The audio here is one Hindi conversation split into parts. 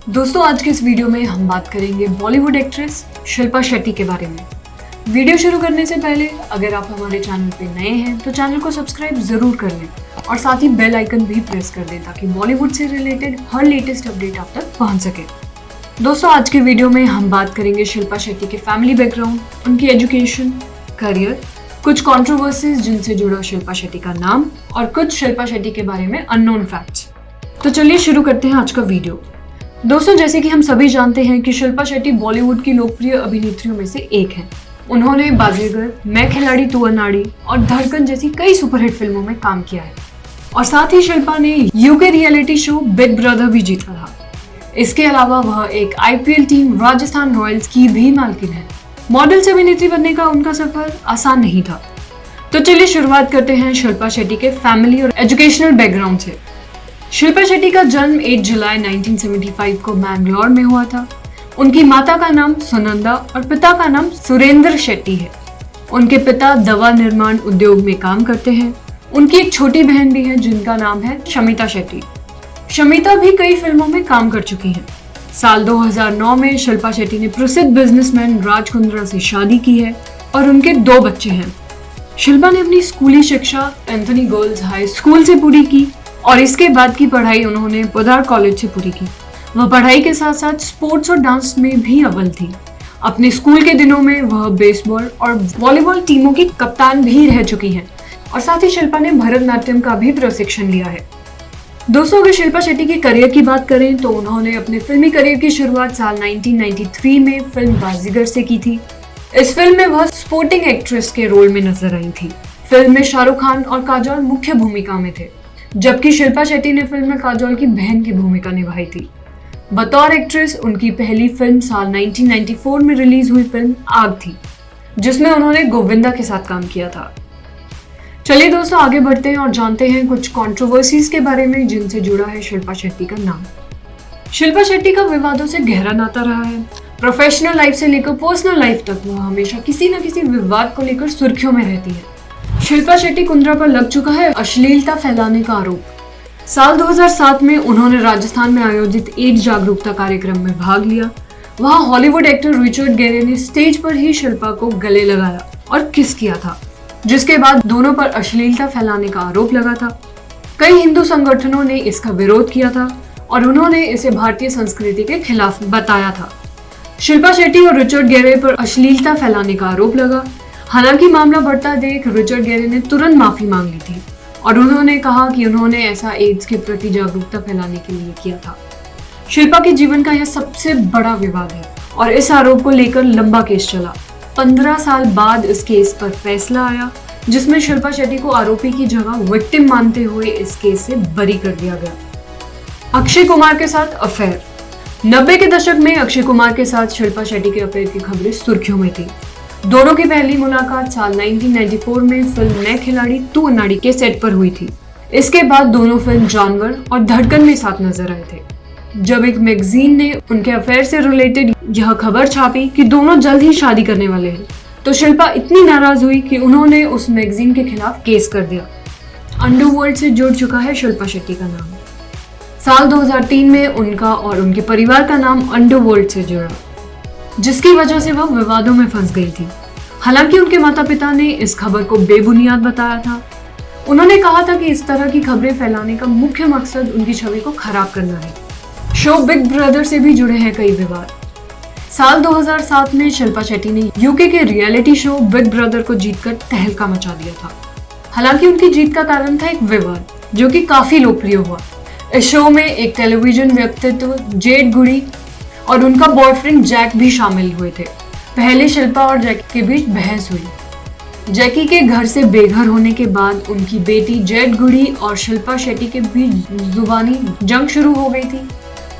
दोस्तों आज के इस वीडियो में हम बात करेंगे बॉलीवुड एक्ट्रेस शिल्पा शेट्टी के बारे में। वीडियो शुरू करने से पहले अगर आप हमारे चैनल पे नए हैं तो चैनल को सब्सक्राइब जरूर कर लें और साथ ही बेल आइकन भी प्रेस कर दें ताकि बॉलीवुड से रिलेटेड हर लेटेस्ट अपडेट आप तक पहुंच सके। दोस्तों आज के वीडियो में हम बात करेंगे शिल्पा शेट्टी के फैमिली बैकग्राउंड, उनकी एजुकेशन, करियर, कुछ कंट्रोवर्सीज जिनसे जुड़ा शिल्पा शेट्टी का नाम और कुछ शिल्पा शेट्टी के बारे में अननोन फैक्ट्स। तो चलिए शुरू करते हैं आज का वीडियो। दोस्तों जैसे कि हम सभी जानते हैं कि शिल्पा शेट्टी बॉलीवुड की लोकप्रिय अभिनेत्रियों में से एक हैं। उन्होंने बाजीगर, मैं खिलाड़ी तू अनाड़ी और धड़कन जैसी कई सुपरहिट फिल्मों में काम किया है और साथ ही शिल्पा ने UK reality show big brother भी जीता था। इसके अलावा वह एक आईपीएल टीम राजस्थान रॉयल्स की भी मालकिन है। मॉडल से अभिनेत्री बनने का उनका सफर आसान नहीं था। तो चलिए शुरुआत करते हैं शिल्पा शेट्टी के फैमिली और एजुकेशनल बैकग्राउंड से। शिल्पा शेट्टी का जन्म 8 जुलाई 1975 को मैंगलोर में हुआ था। उनकी माता का नाम सुनंदा और पिता का नाम सुरेंद्र शेट्टी है। उनके पिता दवा निर्माण उद्योग में काम करते हैं। उनकी एक छोटी बहन भी है जिनका नाम है शमिता शेट्टी। शमिता भी कई फिल्मों में काम कर चुकी हैं। साल 2009 में शिल्पा शेट्टी ने प्रसिद्ध बिजनेसमैन राज कुंद्रा से शादी की है और उनके 2 बच्चे हैं। शिल्पा ने अपनी स्कूली शिक्षा एंथनी गर्ल्स हाई स्कूल से पूरी की और इसके बाद की पढ़ाई उन्होंने पोद्दार कॉलेज से पूरी की। वह पढ़ाई के साथ साथ स्पोर्ट्स और डांस में भी अव्वल थी। अपने स्कूल के दिनों में वह बेसबॉल और वॉलीबॉल टीमों की कप्तान भी रह चुकी हैं और साथ ही शिल्पा ने भरतनाट्यम का भी प्रशिक्षण लिया है। दोस्तों अगर शिल्पा शेट्टी के करियर की बात करें तो उन्होंने अपने फिल्मी करियर की शुरुआत साल 1993 में फिल्म बाजीगर से की थी। इस फिल्म में वह स्पोर्टिंग एक्ट्रेस के रोल में नजर आई थी। फिल्म में शाहरुख खान और काजोल मुख्य भूमिका में थे, जबकि शिल्पा शेट्टी ने फिल्म में काजोल की बहन की भूमिका निभाई थी। बतौर एक्ट्रेस उनकी पहली फिल्म साल 1994 में रिलीज हुई फिल्म आग थी, जिसमें उन्होंने गोविंदा के साथ काम किया था। चलिए दोस्तों आगे बढ़ते हैं और जानते हैं कुछ कंट्रोवर्सीज के बारे में जिनसे जुड़ा है शिल्पा शेट्टी का नाम। शिल्पा शेट्टी का विवादों से गहरा नाता रहा है। प्रोफेशनल लाइफ से लेकर पर्सनल लाइफ तक वह हमेशा किसी न किसी विवाद को लेकर सुर्खियों में रहती है। शिल्पा शेट्टी कुंद्रा पर लग चुका है अश्लीलता फैलाने का आरोप। साल 2007 में उन्होंने राजस्थान में आयोजित एड्स जागरूकता कार्यक्रम में भाग लिया। वहां हॉलीवुड एक्टर रिचर्ड गेरे ने स्टेज पर ही शिल्पा को गले लगाया और किस किया था, जिसके बाद दोनों पर अश्लीलता फैलाने का आरोप लगा था। कई हिंदू संगठनों ने इसका विरोध किया था और उन्होंने इसे भारतीय संस्कृति के खिलाफ बताया था। शिल्पा शेट्टी और रिचर्ड गेरे पर अश्लीलता फैलाने का आरोप लगा। हालांकि मामला बढ़ता देख रिचर्ड गेरे ने तुरंत माफी मांग ली थी और उन्होंने कहा कि उन्होंने ऐसा एड्स के प्रति जागरूकता फैलाने के लिए किया था। शिल्पा के जीवन का यह सबसे बड़ा विवाद है और इस आरोप को लेकर लंबा केस चला। 15 साल बाद इस केस पर फैसला आया, जिसमें शिल्पा शेट्टी को आरोपी की जगह विक्टिम मानते हुए इस केस से बरी कर दिया गया। अक्षय कुमार के साथ अफेयर। 90 के दशक में अक्षय कुमार के साथ शिल्पा शेट्टी के अफेयर की खबरें सुर्खियों में थी। दोनों की पहली मुलाकात साल 1994 में फिल्म मैं खिलाड़ी तू अनाड़ी के सेट पर हुई थी। इसके बाद दोनों फिल्म जानवर और धड़कन में साथ नजर आए थे। जब एक मैगजीन ने उनके अफेयर से रिलेटेड यह खबर छापी कि दोनों जल्द ही शादी करने वाले हैं, तो शिल्पा इतनी नाराज हुई कि उन्होंने उस मैगजीन के खिलाफ केस कर दिया। अंडरवर्ल्ड से जुड़ चुका है शिल्पा शेट्टी का नाम। साल 2003 में उनका और उनके परिवार का नाम अंडरवर्ल्ड से जुड़ा, जिसकी वजह से वह विवादों में फंस गई थी। हालांकि उनके माता पिता ने इस खबर को बेबुनियाद बताया था। उन्होंने कहा था कि इस तरह की खबरें फैलाने का मुख्य मकसद उनकी छवि को खराब करना है। शो बिग ब्रदर से भी जुड़े हैं कई विवाद। साल 2007 में शिल्पा शेट्टी ने यूके के रियलिटी शो बिग ब्रदर को जीतकर तहलका मचा दिया था। हालांकि उनकी जीत का कारण था एक विवाद जो कि काफी लोकप्रिय हुआ। इस शो में एक टेलीविजन व्यक्तित्व जेड गुड़ी और उनका बॉयफ्रेंड जैक भी शामिल हुए थे। पहले शिल्पा और जैकी के बीच बहस हुई। जैकी के घर से बेघर होने के बाद उनकी बेटी जेड गुड़ी और शिल्पा शेट्टी के बीच जुबानी जंग शुरू हो गई थी।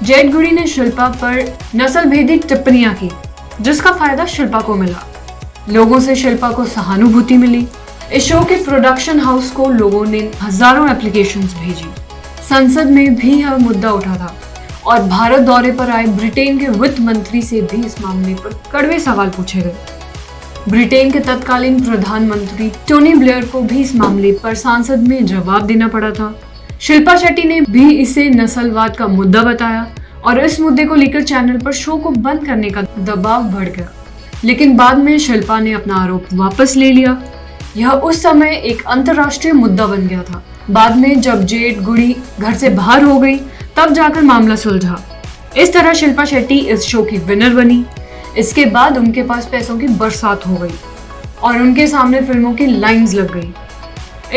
जेड गुड़ी ने शिल्पा पर नस्ल भेदी टिप्पणियां की, जिसका फायदा शिल्पा को मिला। लोगों से शिल्पा को सहानुभूति मिली। इस शो के प्रोडक्शन हाउस को लोगों ने हजारों एप्लीकेशंस भेजी। संसद में भी यह मुद्दा उठा था और भारत दौरे पर आए ब्रिटेन के वित्त मंत्री से भी इस मामले पर कड़वे सवाल पूछे गए। ब्रिटेन के तत्कालीन प्रधानमंत्री टोनी ब्लेयर को भी इस मामले पर संसद में जवाब देना पड़ा था। शिल्पा शेट्टी ने भी इसे नस्लवाद का मुद्दा बताया और इस मुद्दे को लेकर चैनल पर शो को बंद करने का दबाव बढ़ गया, लेकिन बाद में शिल्पा ने अपना आरोप वापस ले लिया। यह उस समय एक अंतर्राष्ट्रीय मुद्दा बन गया था। बाद में जब जेड गुड़ी घर से बाहर हो गई तब जाकर मामला सुलझा। इस तरह शिल्पा शेट्टी इस शो की विनर बनी। इसके बाद उनके पास पैसों की बरसात हो गई और उनके सामने फिल्मों की लाइंस लग गई।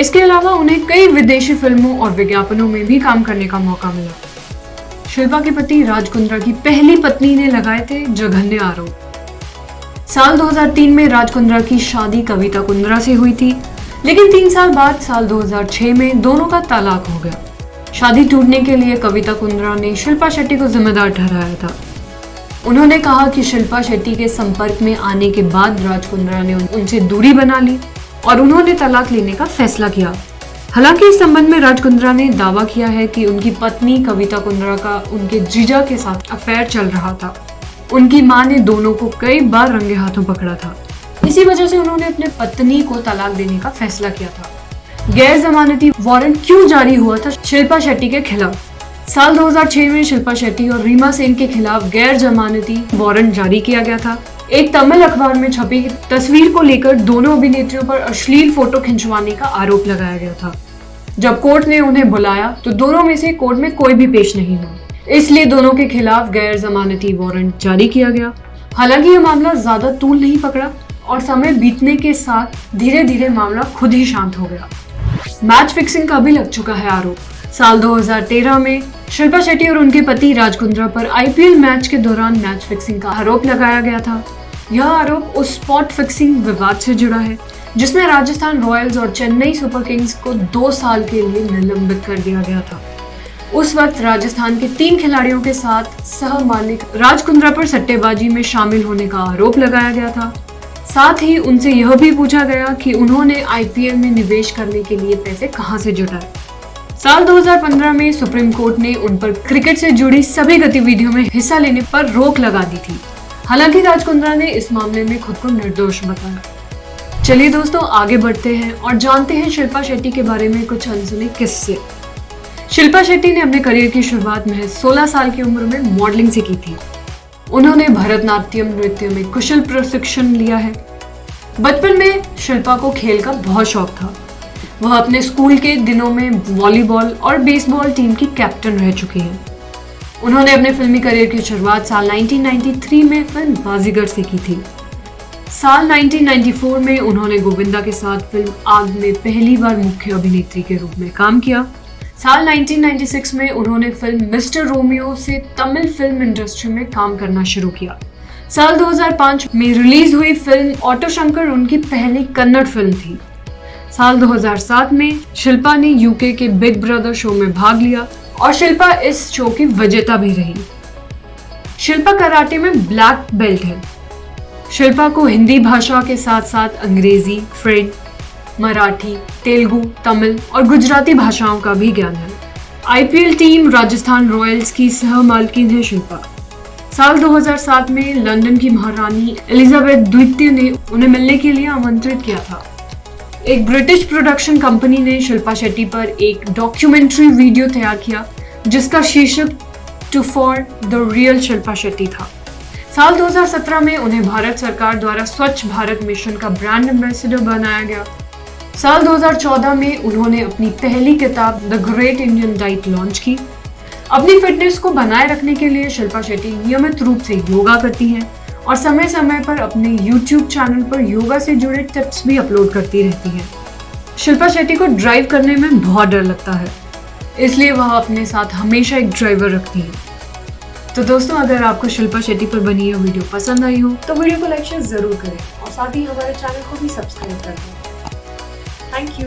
इसके अलावा उन्हें कई विदेशी फिल्मों और विज्ञापनों में भी काम करने का मौका मिला। शिल्पा के पति राज कुंद्रा की पहली पत्नी ने लगाए थे जघन्य आरोप। साल 2003 में राज कुंद्रा की शादी कविता कुंद्रा से हुई थी, लेकिन 3 साल बाद साल 2006 में दोनों का तलाक हो गया। शादी टूटने के लिए कविता कुंद्रा ने शिल्पा शेट्टी को जिम्मेदार ठहराया था। उन्होंने कहा कि शिल्पा शेट्टी के संपर्क में आने के बाद राज कुंद्रा ने उनसे दूरी बना ली और उन्होंने तलाक लेने का फैसला किया। हालांकि इस संबंध में राज कुंद्रा ने दावा किया है कि उनकी पत्नी कविता कुंद्रा का उनके जीजा के साथ अफेयर चल रहा था। उनकी मां ने दोनों को कई बार रंगे हाथों पकड़ा था। इसी वजह से उन्होंने अपने पत्नी को तलाक देने का फैसला किया था। गैर जमानती वारंट क्यों जारी हुआ था शिल्पा शेट्टी के खिलाफ? साल 2006 में शिल्पा शेट्टी और रीमा सेन के खिलाफ गैर जमानती वारंट जारी किया गया था। एक तमिल अखबार में छपी तस्वीर को लेकर दोनों अभिनेत्रियों पर अश्लील फोटो खिंचवाने का आरोप लगाया गया था। जब कोर्ट ने उन्हें बुलाया तो दोनों में से कोर्ट में कोई भी पेश नहीं हुआ, इसलिए दोनों के खिलाफ गैर जमानती वारंट जारी किया गया। हालांकि यह मामला ज्यादा तूल नहीं पकड़ा और समय बीतने के साथ धीरे धीरे मामला खुद ही शांत हो गया। मैच फिक्सिंग का भी लग चुका है आरोप। साल 2013 में शिल्पा शेट्टी और उनके पति राज कुंद्रा पर आईपीएल मैच के दौरान मैच फिक्सिंग का आरोप लगाया गया था। यह आरोप उस स्पॉट फिक्सिंग विवाद से जुड़ा है जिसमें राजस्थान रॉयल्स और चेन्नई सुपर किंग्स को 2 साल के लिए निलंबित कर दिया गया था। उस वक्त राजस्थान के 3 खिलाड़ियों के साथ सह मालिक राज कुंद्रा पर सट्टेबाजी में शामिल होने का आरोप लगाया गया था। साथ ही उनसे यह भी पूछा गया कि उन्होंने आईपीएल में निवेश करने के लिए पैसे कहां से जुटाए। साल 2015 में सुप्रीम कोर्ट ने उन पर क्रिकेट से जुड़ी सभी गतिविधियों में हिस्सा लेने पर रोक लगा दी थी। हालांकि राज कुंद्रा ने इस मामले में खुद को निर्दोष बताया। चलिए दोस्तों, आगे बढ़ते हैं और जानते हैं शिल्पा शेट्टी के बारे में कुछ अनसुने किस्से। शिल्पा शेट्टी ने अपने करियर की शुरुआत महज 16 साल की उम्र में मॉडलिंग से की थी। उन्होंने भरतनाट्यम नृत्य में कुशल प्रशिक्षण लिया है। बचपन में शिल्पा को खेल का बहुत शौक था। वह अपने स्कूल के दिनों में वॉलीबॉल और बेसबॉल टीम की कैप्टन रह चुकी हैं। उन्होंने अपने फिल्मी करियर की शुरुआत साल 1993 में फिल्म बाजीगर से की थी। साल 1994 में उन्होंने गोविंदा के साथ फिल्म आग में पहली बार मुख्य अभिनेत्री के रूप में काम किया। साल 1996 में उन्होंने फिल्म मिस्टर रोमियो से तमिल फिल्म इंडस्ट्री में काम करना शुरू किया। साल 2005 में रिलीज हुई फिल्म ऑटो शंकर उनकी पहली कन्नड़ फिल्म थी। साल 2007 में शिल्पा ने यूके के बिग ब्रदर शो में भाग लिया और शिल्पा इस शो की विजेता भी रही। शिल्पा कराटे में ब्लैक बेल्ट है। शिल्पा को हिंदी भाषा के साथ साथ अंग्रेजी, फ्रेंच, मराठी, तेलुगु, तमिल और गुजराती भाषाओं का भी ज्ञान है। आईपीएल टीम राजस्थान रॉयल्स की सह मालकिन है शिल्पा। साल 2007 में लंदन की महारानी एलिजाबेथ द्वितीय ने उन्हें मिलने के लिए आमंत्रित किया था। एक ब्रिटिश प्रोडक्शन कंपनी ने शिल्पा शेट्टी पर एक डॉक्यूमेंट्री वीडियो तैयार किया जिसका शीर्षक to for the real Shilpa Shetty था। साल 2017 में उन्हें भारत सरकार द्वारा स्वच्छ भारत मिशन का ब्रांड एम्बेसडर बनाया गया। साल 2014 में उन्होंने अपनी पहली किताब the great Indian diet launch की। अपनी फिटनेस को बनाए रखने के लिए शिल्पा शेट्टी नियमित रूप से योगा करती हैं और समय समय पर अपने YouTube चैनल पर योगा से जुड़े टिप्स भी अपलोड करती रहती हैं। शिल्पा शेट्टी को ड्राइव करने में बहुत डर लगता है, इसलिए वह अपने साथ हमेशा एक ड्राइवर रखती है। तो दोस्तों, अगर आपको शिल्पा शेट्टी पर बनी यह वीडियो पसंद आई हो तो वीडियो को लाइक शेयर जरूर करें और साथ ही हमारे चैनल को भी सब्सक्राइब कर दें। Thank you.